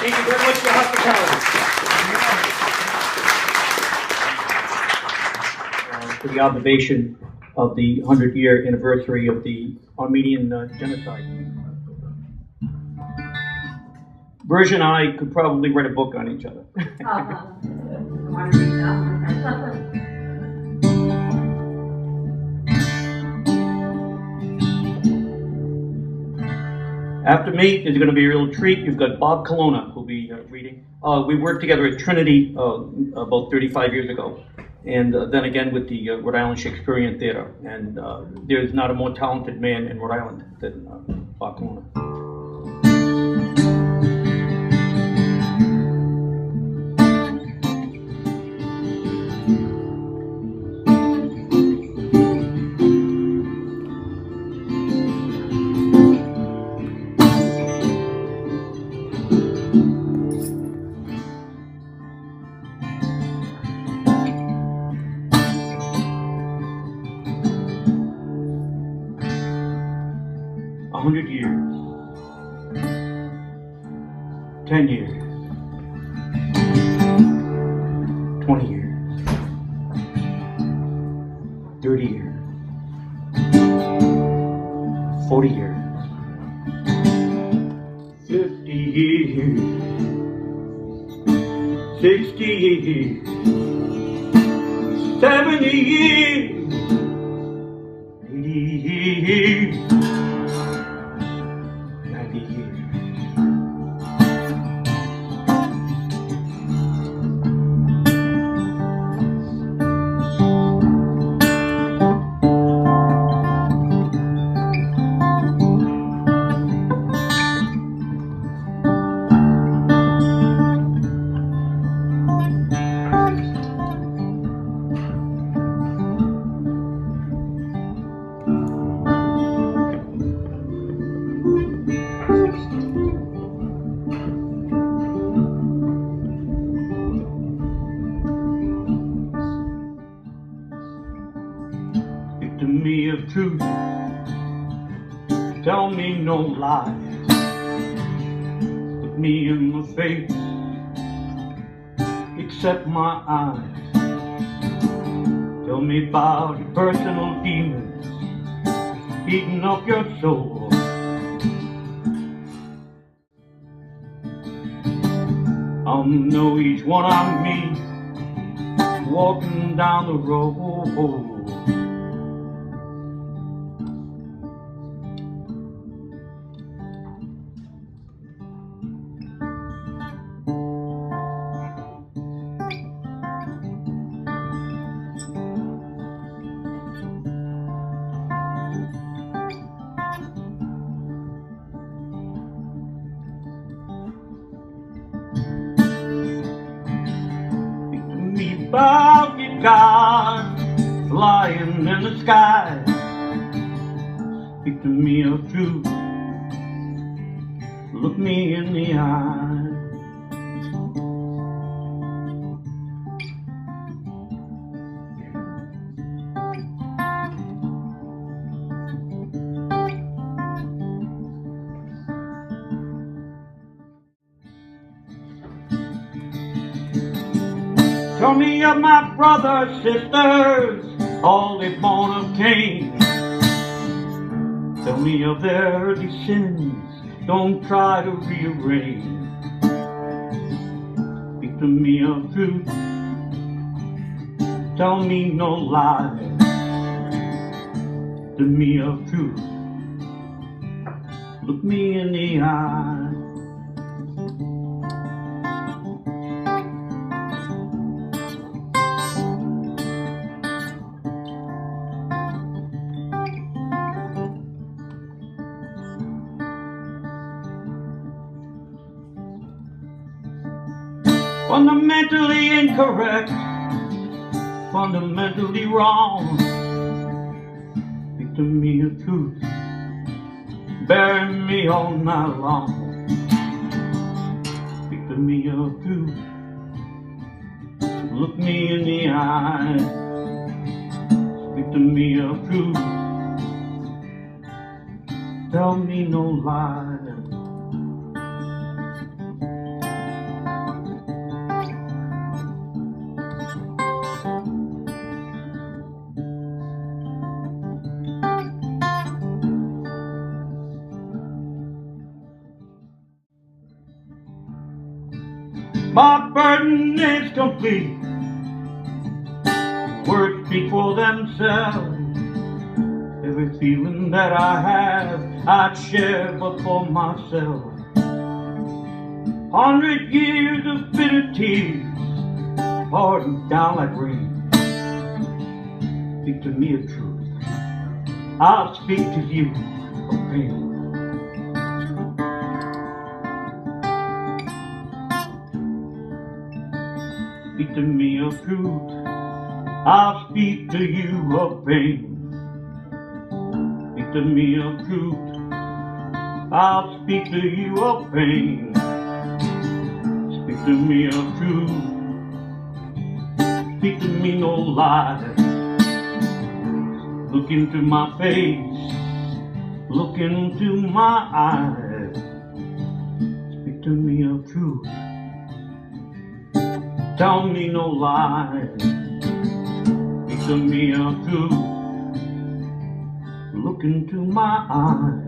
Thank you very much for your hospitality. For the observation of the 100-year anniversary of the Armenian genocide. Virgil and I could probably write a book on each other. After me, there's going to be a real treat. You've got Bob Colonna, who'll be reading. We worked together at Trinity about 35 years ago, and then again with the Rhode Island Shakespearean Theater. And there's not a more talented man in Rhode Island than Bob Colonna. 100 years, 10 years, 20 years, 30 years, 40 years, 50 years, 60 years, 70 years, 80 years, 90 years. To me of truth, tell me no lies, look me in the face, accept my eyes, tell me about your personal demons eating up your soul. I'll know each one I meet walking down the road. About your God flying in the sky, speak to me of truth, look me in the eye. Tell me of my brothers, sisters, all they born of Cain. Tell me of their early sins, don't try to rearrange. Speak to me of truth, tell me no lies. To me of truth, look me in the eye. Fundamentally incorrect, fundamentally wrong. Speak to me of truth, bury me all night long. Speak to me of truth, look me in the eye. Speak to me of truth, tell me no lies. My burden is complete. Words speak for themselves. Every feeling that I have, I'd share but for myself. 100 years of bitter tears pouring down like rain. Speak to me of truth. I'll speak to you of pain. Speak to me of truth. I'll speak to you of pain. Speak to me of truth. I'll speak to you of pain. Speak to me of truth. Speak to me no lies. Look into my face. Look into my eyes. Speak to me of truth. Tell me no lies. Speak to me of truth. Look into my eyes.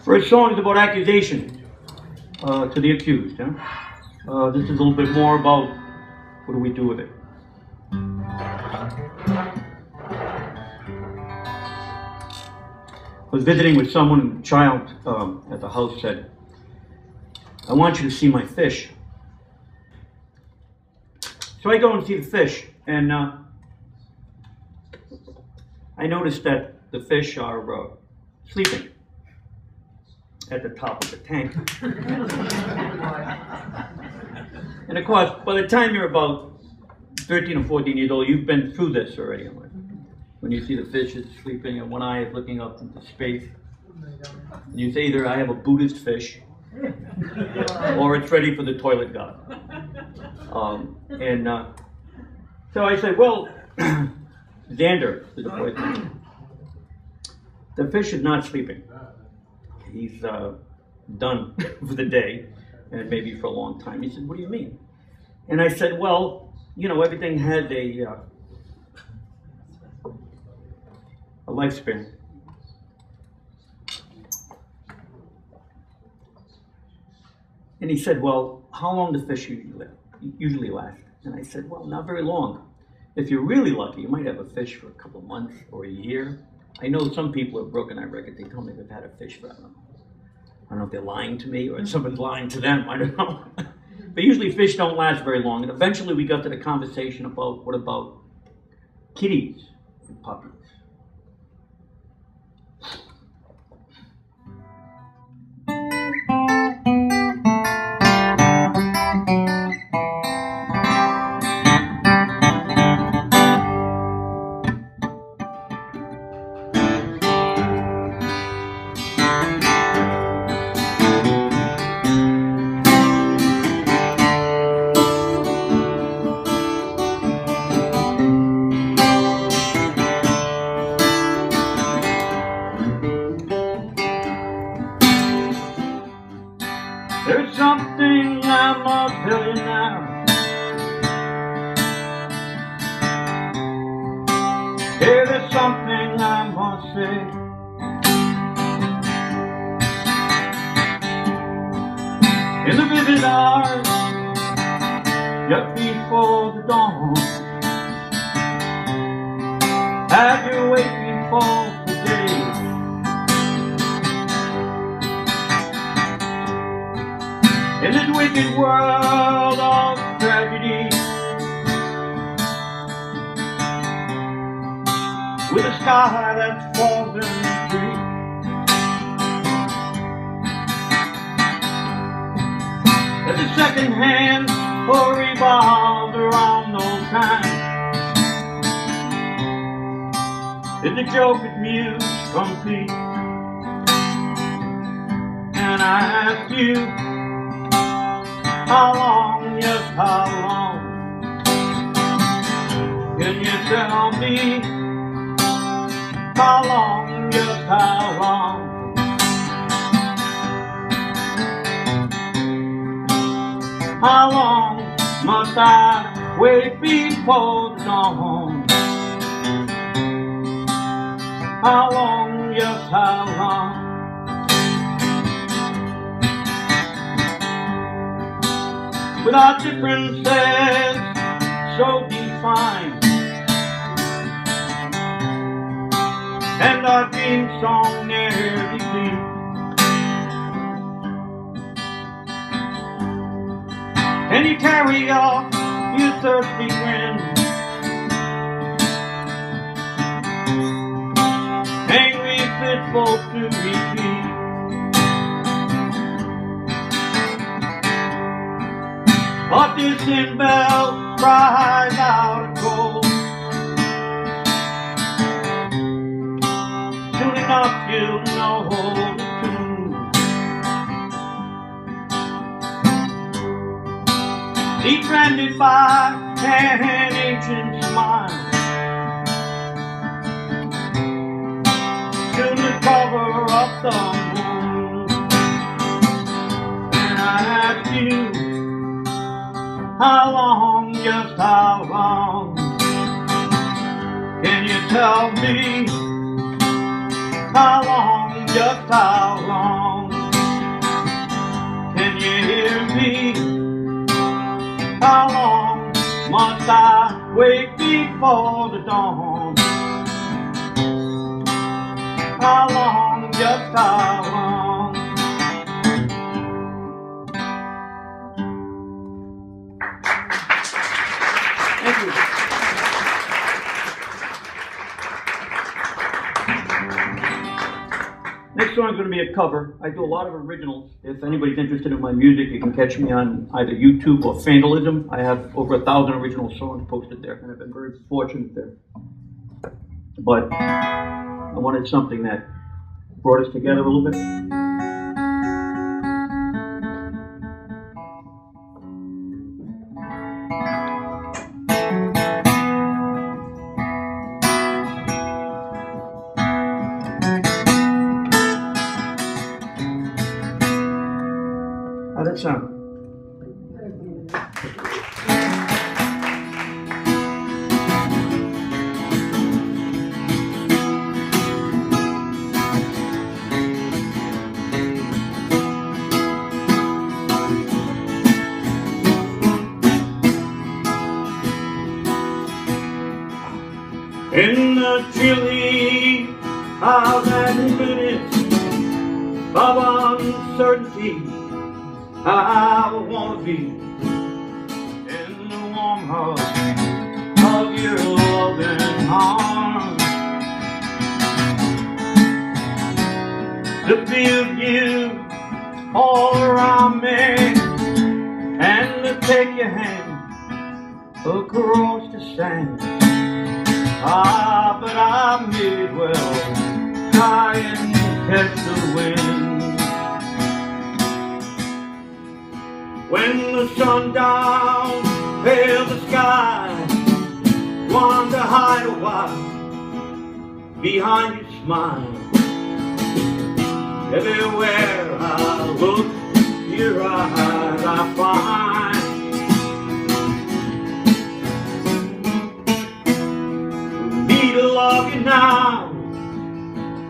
First song is about accusation to the accused. This is a little bit more about what do we do with it. I was visiting with someone, and a child at the house said, "I want you to see my fish." So I go and see the fish, and I noticed that the fish are sleeping at the top of the tank. And of course, by the time you're about 13 or 14 years old, you've been through this already. When you see the fish is sleeping and one eye is looking up into space, and you say either I have a Buddhist fish or it's ready for the toilet god. So I said, well, Xander is the boy's name. The fish is not sleeping. He's done for the day and maybe for a long time. He said, what do you mean? And I said, well, you know, everything has a lifespan. And he said, well, how long does fish usually last? And I said, well, not very long. If you're really lucky, you might have a fish for a couple of months or a year. I know some people have broken that record. They tell me they've had a fish for, I don't know if they're lying to me or someone's lying to them, I don't know. But usually fish don't last very long. And eventually we got to the conversation about, what about kitties and puppies? There's something I must tell you now. Hey, there's something I must say. In the vivid hours, just before the dawn, as you're waiting for the day, in this wicked world of tragedy, with a sky that's fallen free, second hand revolved around those times. Did the joke at Muse complete? And I asked you, how long, just how long? Can you tell me how long, just how long? How long must I wait before the dawn? How long, just how long? With our differences so defined, and our dream song nearly deep, can you carry off your thirsty grin? Angry fistful to repeat. But distant bell cries out of cold. Soon enough you'll know the tune. Befriended by an ancient smile, to the cover of the moon. And I ask you, how long, just how long? Can you tell me how long, just how long? Can you hear me? How long must I wait before the dawn? How long, just how long? Thank you. Next song is going to be a cover. I do a lot of originals. If anybody's interested in my music, you can catch me on either YouTube or Vandalism. I have over 1,000 original songs posted there, and I've been very fortunate there. But I wanted something that brought us together a little bit. How'd that sound? In the chilly of that minute of uncertainty, I wanna be in the warm hug of your loving arms, to feel you all around me, and to take your hand across the sand. But I may well try and catch the wind. When the sun down pale the sky, want to hide a while behind your smile. Everywhere I look, your eyes I find. Me to love you now,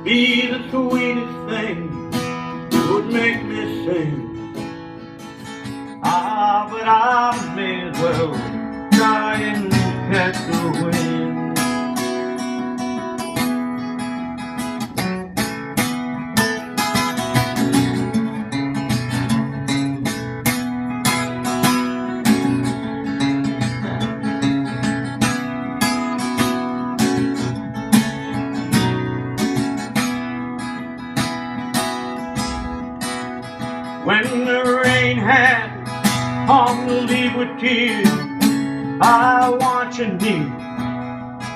be the sweetest thing, would make me sing. But I may as well try and catch the wind. When the rain had with tears I want you near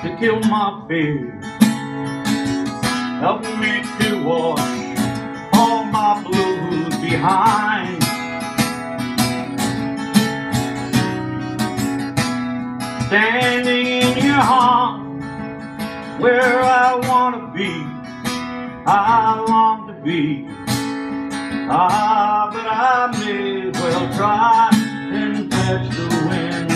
to kill my fears. Help me to wash all my blues behind. Standing in your arms where I want to be, I long to be. But I may as well try and catch the wind.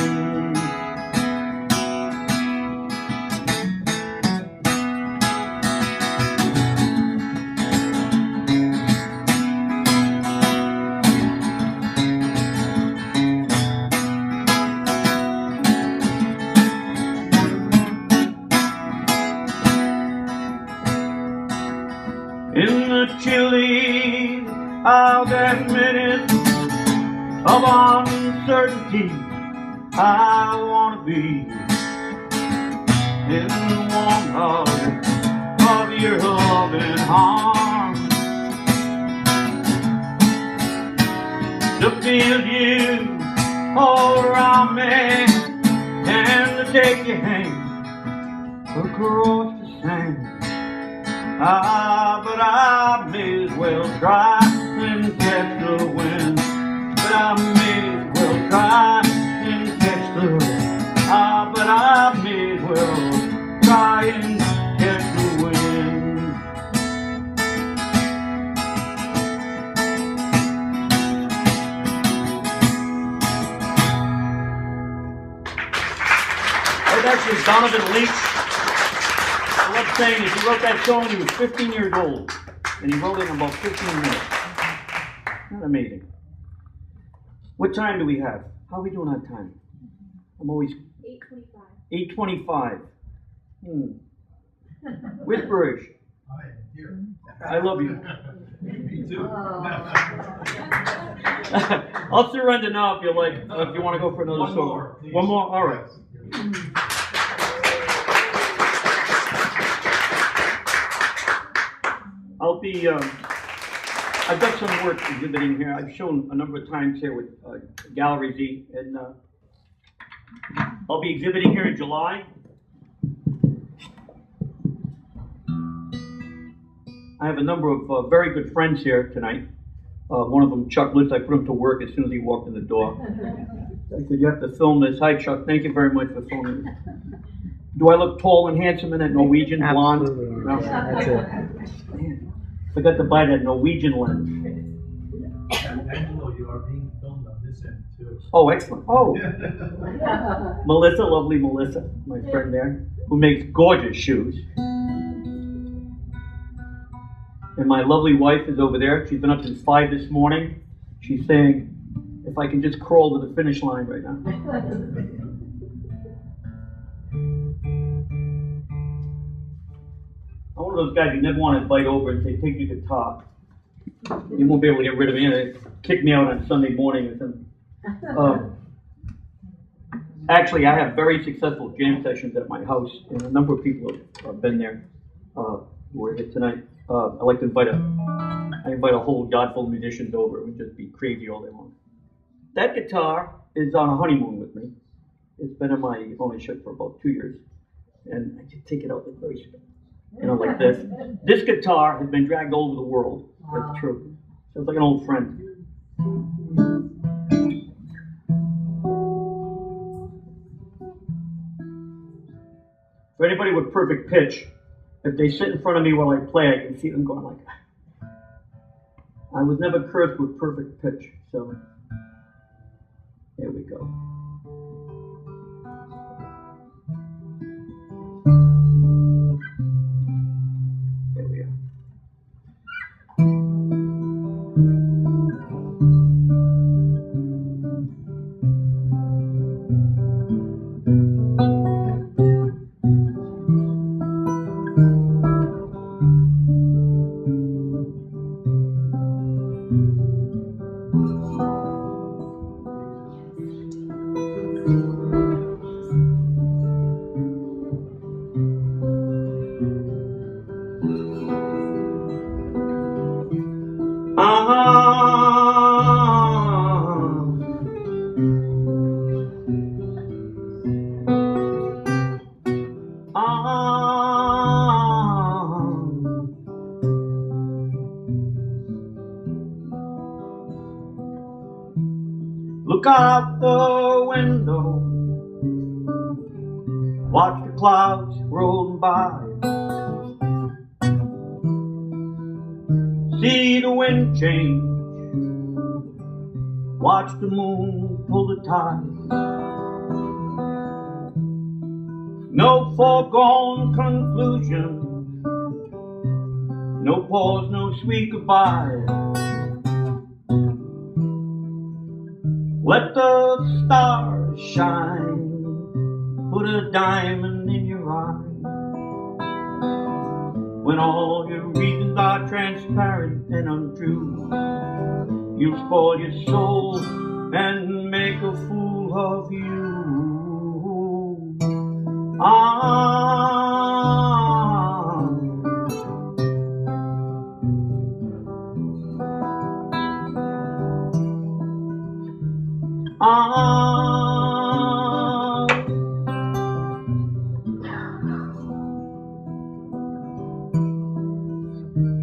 In the chilly of that minute of uncertainty, I want to be in the warm hug of your loving arms. To feel you all around me and to take your hand across the sand. But I may as well try and catch the wind. But I may as well try and catch the wind. But I may as well try and catch the wind. Right, that's your Donovan Leach. I love saying is he wrote that song when he was 15 years old, and he wrote it in about 15 minutes. Isn't that amazing? What time do we have? How are we doing on time? I'm always 8:25. 8:25. Where's Burge? I am here. I love you. Me too. I'll surrender now if you like. If you want to go for another One song. more, please. One more. All right. I'll be, I've got some work exhibiting here. I've shown a number of times here with Gallery Z, and I'll be exhibiting here in July. I have a number of very good friends here tonight. One of them, Chuck Litz, I put him to work as soon as he walked in the door. I said, you have to film this. Hi, Chuck. Thank you very much for filming this. Do I look tall and handsome in that Norwegian blonde? Absolutely. No? That's it. Man, forgot to buy that Norwegian lens. Angelo, you are being filmed on this end too. Oh, excellent. Oh, Melissa, lovely Melissa, my friend there, who makes gorgeous shoes. And my lovely wife is over there. She's been up since 5 this morning. She's saying, if I can just crawl to the finish line right now. I'm one of those guys you never want to invite over and say, take your guitar. You won't be able to get rid of me. They kick me out on Sunday morning or something. Actually, I have very successful jam sessions at my house, and a number of people have been there who are here tonight. I like to invite a whole yard full of musicians over. It would just be crazy all day long. That guitar is on a honeymoon with me. It's been in my ownership for about 2 years, and I just take it out like very, like this. This guitar has been dragged all over the world. That's true. So it's like an old friend. For anybody with perfect pitch, if they sit in front of me while I play, I can see them going like that. I was never cursed with perfect pitch, so there we go. There we are. out the window, watch the clouds rolling by, see the wind change, watch the moon pull the tide. No foregone conclusion, no pause, no sweet goodbye. Let the stars shine, put a diamond in your eye. When all your reasons are transparent and untrue, you'll spoil your soul and make a fool of you.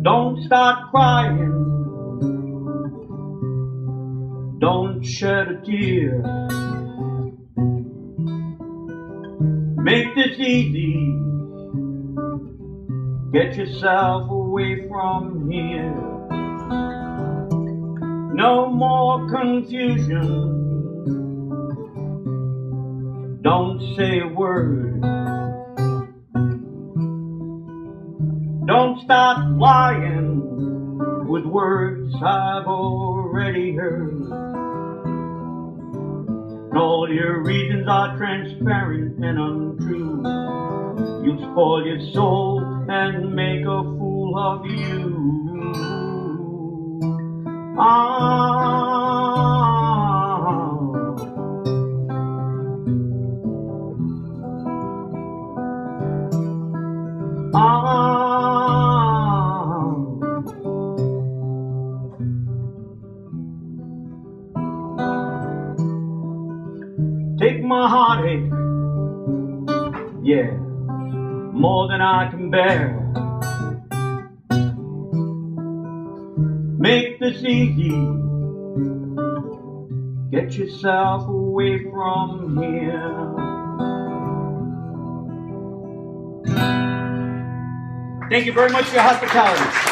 Don't start crying, don't shed a tear. Make this easy, get yourself away from here. No more confusion, don't say a word. Don't start lying with words I've already heard. And all your reasons are transparent and untrue. You'll spoil your soul and make a fool of you. Take my heartache, yeah, more than I can bear. Make this easy, get yourself away from here. Thank you very much for your hospitality.